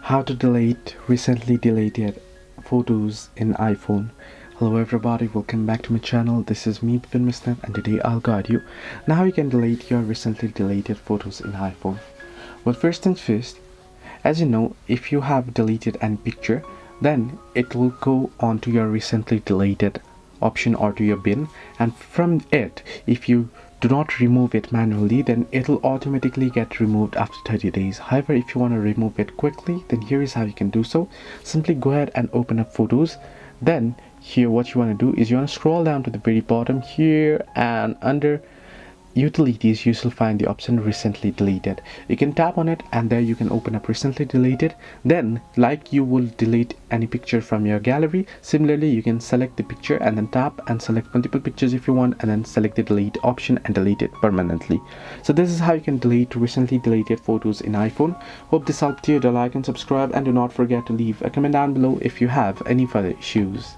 How to delete recently deleted photos in iPhone. Hello everybody, welcome back to my channel. This is me, Mr. and today I'll guide you on how you can delete your recently deleted photos in iPhone. Well, first things first, as you know, if you have deleted any picture, then it will go on to your recently deleted option or to your bin, and from it, if you do not remove it manually, then it will automatically get removed after 30 days. However, if you want to remove it quickly, then here is how you can do so. Simply go ahead and open up photos. Then here what you want to do is you want to scroll down to the very bottom here, and under utilities you shall find the option recently deleted. You can tap on it and there you can open up recently deleted. Then, like you will delete any picture from your gallery, similarly you can select the picture and then tap and select multiple pictures if you want, and then select the delete option and delete it permanently. So this is how you can delete recently deleted photos in iPhone. Hope this helped you. Do like and subscribe, and do not forget to leave a comment down below if you have any further issues.